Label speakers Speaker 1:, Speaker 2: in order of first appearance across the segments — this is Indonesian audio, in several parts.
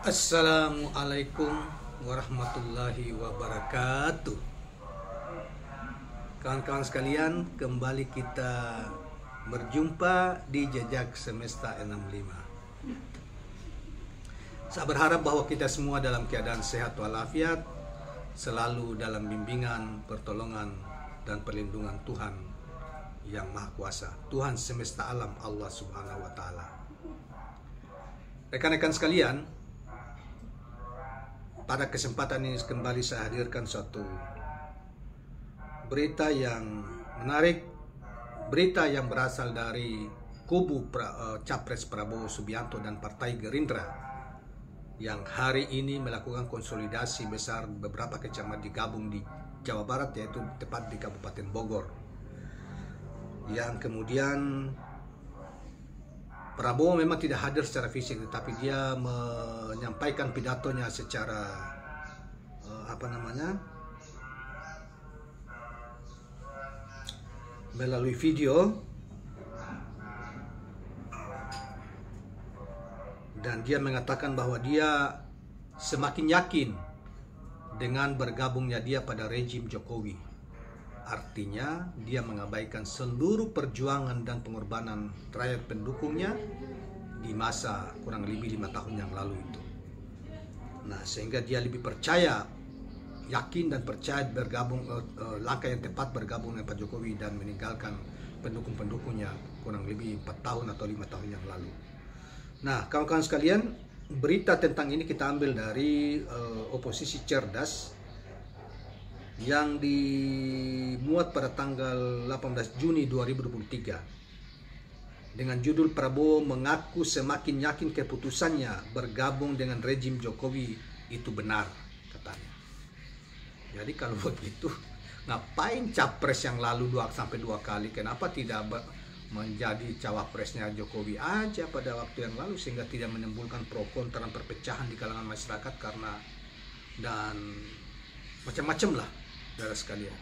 Speaker 1: Assalamualaikum warahmatullahi wabarakatuh. Kawan-kawan sekalian, kembali kita berjumpa di Jejak Semesta 65. Saya berharap bahwa kita semua dalam keadaan sehat walafiat, selalu dalam bimbingan, pertolongan, dan perlindungan Tuhan yang Maha Kuasa, Tuhan semesta alam, Allah Subhanahu wa Ta'ala. Rekan-rekan sekalian, pada kesempatan ini kembali saya hadirkan suatu berita yang menarik, berita yang berasal dari kubu Capres Prabowo Subianto dan Partai Gerindra yang hari ini melakukan konsolidasi besar beberapa kecamatan digabung di Jawa Barat, yaitu tepat di Kabupaten Bogor, yang kemudian Prabowo memang tidak hadir secara fisik, tetapi dia menyampaikan pidatonya secara melalui video, dan dia mengatakan bahwa dia semakin yakin dengan bergabungnya dia pada rejim Jokowi. Artinya dia mengabaikan seluruh perjuangan dan pengorbanan rakyat pendukungnya di masa kurang lebih 5 tahun yang lalu itu. Nah, sehingga dia lebih percaya, yakin dan percaya bergabung, langkah yang tepat bergabung dengan Pak Jokowi dan meninggalkan pendukung-pendukungnya kurang lebih 4 tahun atau 5 tahun yang lalu. Nah, kawan-kawan sekalian, berita tentang ini kita ambil dari Oposisi Cerdas yang dimuat pada tanggal 18 Juni 2023 dengan judul "Prabowo mengaku semakin yakin keputusannya bergabung dengan rejim Jokowi itu benar," katanya. Jadi kalau begitu, ngapain capres yang lalu 2 kali, kenapa tidak menjadi cawapresnya Jokowi aja pada waktu yang lalu, sehingga tidak menimbulkan pro kontra dan perpecahan di kalangan masyarakat karena dan macam-macam lah, saudara sekalian.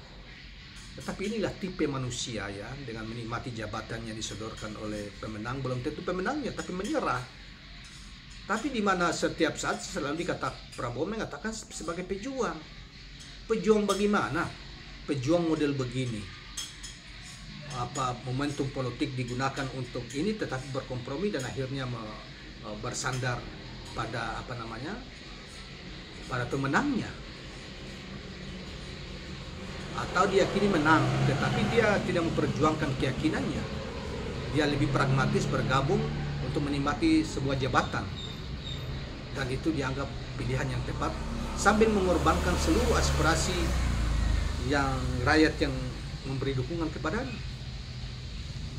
Speaker 1: Tetapi inilah tipe manusia ya, dengan menikmati jabatan yang disodorkan oleh pemenang, belum tentu pemenangnya tapi menyerah. Tapi di mana setiap saat selalu dikata Prabowo mengatakan sebagai pejuang. Pejuang bagaimana? Pejuang model begini. Apa momentum politik digunakan untuk ini, tetapi berkompromi dan akhirnya bersandar pada pada pemenangnya. Atau diyakini menang, tetapi dia tidak memperjuangkan keyakinannya. Dia lebih pragmatis bergabung untuk menikmati sebuah jabatan, dan itu dianggap pilihan yang tepat sambil mengorbankan seluruh aspirasi yang rakyat yang memberi dukungan kepadanya.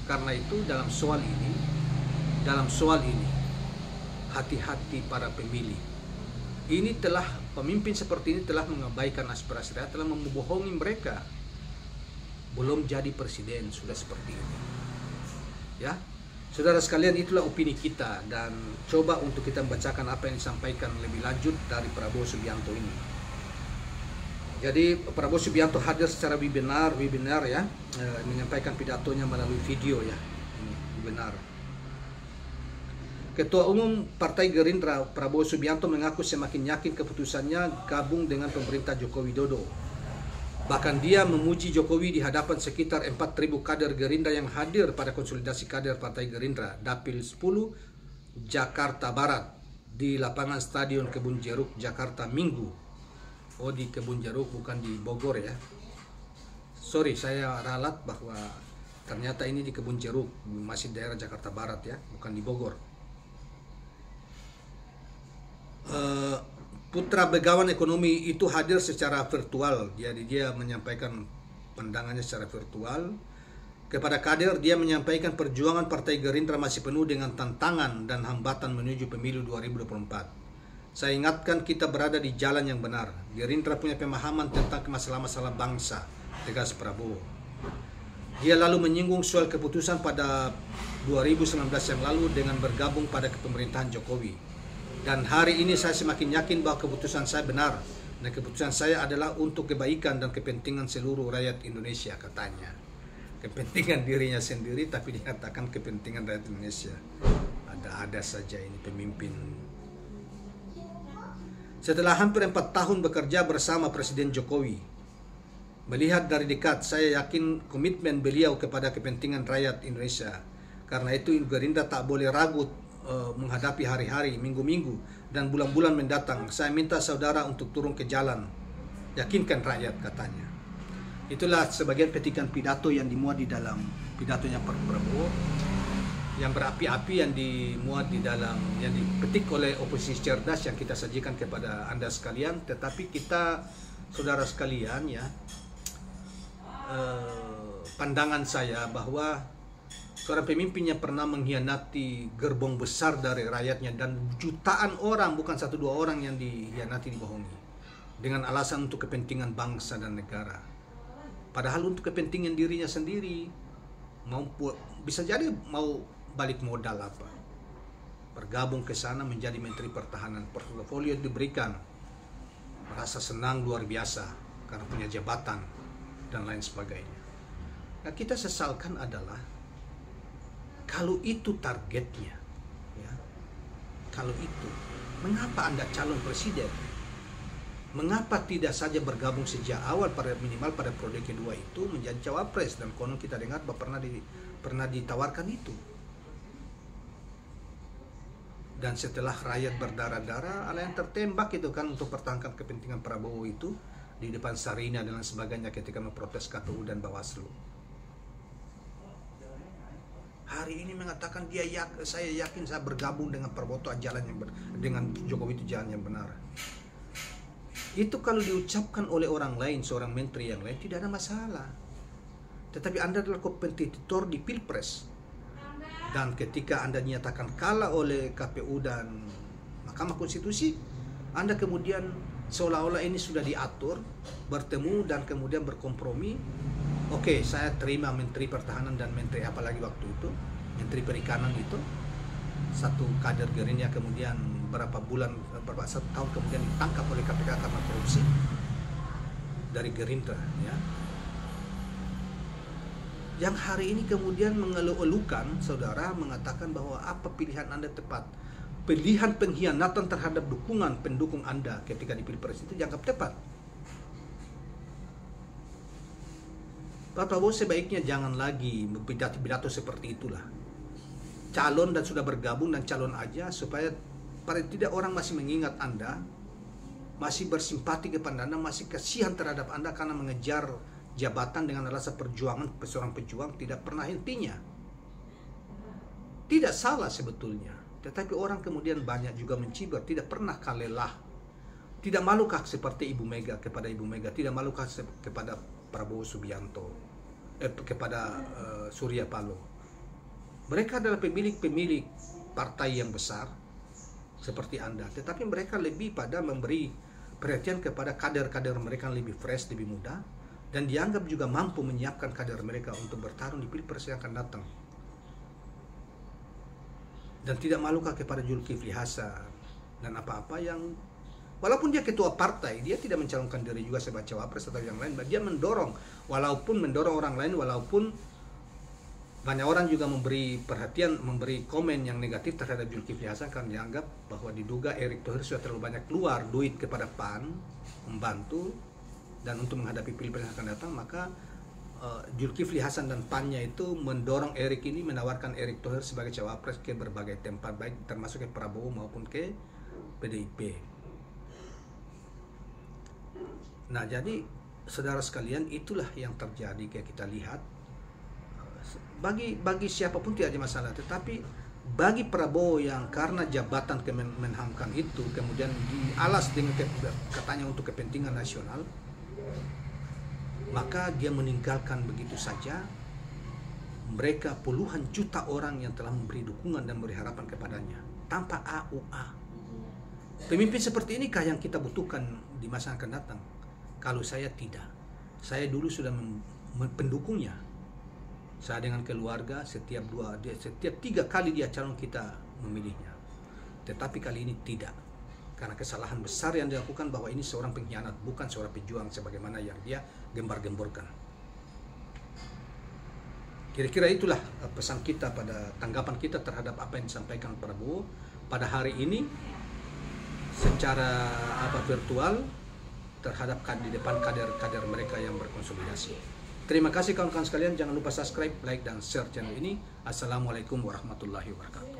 Speaker 1: Karena itu dalam soal ini hati-hati para pemilih. Pemimpin seperti ini telah mengabaikan aspirasi rakyat, telah membohongi mereka. Belum jadi presiden sudah seperti ini. Ya, saudara sekalian, itulah opini kita, dan coba untuk kita membacakan apa yang disampaikan lebih lanjut dari Prabowo Subianto ini. Jadi Prabowo Subianto hadir secara webinar ya, menyampaikan pidatonya melalui video ya, webinar. Ketua Umum Partai Gerindra Prabowo Subianto mengaku semakin yakin keputusannya gabung dengan pemerintah Joko Widodo. Bahkan dia memuji Jokowi di hadapan sekitar 4.000 kader Gerindra yang hadir pada konsolidasi kader Partai Gerindra Dapil 10 Jakarta Barat di lapangan Stadion Kebun Jeruk Jakarta Minggu. Oh, di Kebun Jeruk, bukan di Bogor ya. Sorry, saya ralat bahwa ternyata ini di Kebun Jeruk, masih daerah Jakarta Barat ya, bukan di Bogor. Putra Begawan Ekonomi itu hadir secara virtual, jadi dia menyampaikan pandangannya secara virtual. Kepada kader, dia menyampaikan perjuangan Partai Gerindra masih penuh dengan tantangan dan hambatan menuju pemilu 2024. Saya ingatkan kita berada di jalan yang benar. Gerindra punya pemahaman tentang masalah-masalah bangsa, tegas Prabowo. Dia lalu menyinggung soal keputusan pada 2019 yang lalu dengan bergabung pada kepemerintahan Jokowi. Dan hari ini saya semakin yakin bahwa keputusan saya benar, dan keputusan saya adalah untuk kebaikan dan kepentingan seluruh rakyat Indonesia, katanya. Kepentingan dirinya sendiri, tapi dikatakan kepentingan rakyat Indonesia. Ada-ada saja ini pemimpin Setelah hampir 4 tahun bekerja bersama Presiden Jokowi, melihat dari dekat, saya yakin komitmen beliau kepada kepentingan rakyat Indonesia. Karena itu Gerindra tak boleh ragu menghadapi hari-hari, minggu-minggu, dan bulan-bulan mendatang. Saya minta saudara untuk turun ke jalan, yakinkan rakyat, katanya. Itulah sebagian petikan pidato yang dimuat di dalam pidatonya Pak Prabowo, yang berapi-api, yang dimuat di dalam, yang dipetik oleh oposisi cerdas yang kita sajikan kepada Anda sekalian. Tetapi kita, saudara sekalian, ya, pandangan saya bahwa seorang pemimpin yang pernah mengkhianati gerbong besar dari rakyatnya, dan jutaan orang, bukan 1-2 orang yang dikhianati, dibohongi dengan alasan untuk kepentingan bangsa dan negara, padahal untuk kepentingan dirinya sendiri, bisa jadi mau balik modal apa, bergabung ke sana menjadi Menteri Pertahanan, portofolio diberikan, merasa senang luar biasa karena punya jabatan dan lain sebagainya. Nah, kita sesalkan adalah kalau itu targetnya, ya, kalau itu, mengapa Anda calon presiden? Mengapa tidak saja bergabung sejak awal, pada minimal pada periode kedua itu menjadi cawapres, dan konon kita dengar bahwa pernah ditawarkan itu. Dan setelah rakyat berdarah-darah, ada yang tertembak itu kan untuk pertahankan kepentingan Prabowo itu di depan Sarina dan lain sebagainya ketika memprotes KPU dan Bawaslu. Hari ini mengatakan saya yakin saya bergabung dengan Prabowo itu dengan Jokowi itu jalan yang benar. Itu kalau diucapkan oleh orang lain, seorang menteri yang lain, tidak ada masalah. Tetapi Anda adalah kompetitor di Pilpres. Dan ketika Anda dinyatakan kalah oleh KPU dan Mahkamah Konstitusi, Anda kemudian seolah-olah ini sudah diatur, bertemu dan kemudian berkompromi. Oke, saya terima Menteri Pertahanan dan Menteri apalagi waktu itu, Menteri Perikanan itu, satu kader Gerindra kemudian satu tahun kemudian ditangkap oleh KPK karena korupsi dari Gerindra, ya. Yang hari ini kemudian mengeluh-elukan, saudara, mengatakan bahwa apa pilihan Anda tepat. Pilihan pengkhianatan terhadap pendukung Anda ketika di Pilpres itu dianggap tepat. Pak Prabowo sebaiknya jangan lagi berpidato seperti itulah. Calon dan sudah bergabung dan calon aja, supaya paling tidak orang masih mengingat Anda, masih bersimpati kepada Anda, masih kasihan terhadap Anda karena mengejar jabatan dengan alasan perjuangan. Seorang pejuang tidak pernah hentinya. Tidak salah sebetulnya, tetapi orang kemudian banyak juga mencibir, tidak pernah lelah. Tidak malukah seperti Ibu Mega kepada Ibu Mega, tidak malukah kepada Prabowo Subianto, kepada Surya Paloh. Mereka adalah pemilik partai yang besar seperti Anda, tetapi mereka lebih pada memberi perhatian kepada kader-kader mereka yang lebih fresh, lebih muda, dan dianggap juga mampu menyiapkan kader mereka untuk bertarung di Pilpres yang akan datang. Dan tidak malukah kepada Zulkifli Hasan dan apa-apa yang, walaupun dia ketua partai, dia tidak mencalonkan diri juga sebagai cawapres atau yang lain, dia mendorong orang lain, walaupun banyak orang juga memberi perhatian, memberi komen yang negatif terhadap Zulkifli Hasan karena dianggap bahwa diduga Erick Thohir sudah terlalu banyak keluar duit kepada PAN membantu, dan untuk menghadapi Pilpres yang akan datang, maka Zulkifli Hasan dan PAN-nya itu mendorong Erick ini, menawarkan Erick Thohir sebagai cawapres ke berbagai tempat, baik termasuk ke Prabowo maupun ke PDIP. Nah, jadi saudara sekalian, itulah yang terjadi kayak kita lihat. Bagi siapapun tidak ada masalah, tetapi bagi Prabowo yang karena jabatan Kemenhamkan itu kemudian dialas dengan katanya untuk kepentingan nasional, maka dia meninggalkan begitu saja mereka puluhan juta orang yang telah memberi dukungan dan memberi harapan kepadanya tanpa AUA. Pemimpin seperti inikah yang kita butuhkan di masa yang akan datang? Kalau saya tidak, saya dulu sudah pendukungnya. Saya dengan keluarga setiap 3 kali dia calon kita memilihnya. Tetapi kali ini tidak. Karena kesalahan besar yang dilakukan bahwa ini seorang pengkhianat, bukan seorang pejuang sebagaimana yang dia gembar-gemborkan. Kira-kira itulah pesan kita pada tanggapan kita terhadap apa yang disampaikan Prabowo pada hari ini. secara virtual terhadap di depan kader-kader mereka yang berkonsolidasi. Terima kasih kawan-kawan sekalian, jangan lupa subscribe, like, dan share channel ini. Assalamualaikum warahmatullahi wabarakatuh.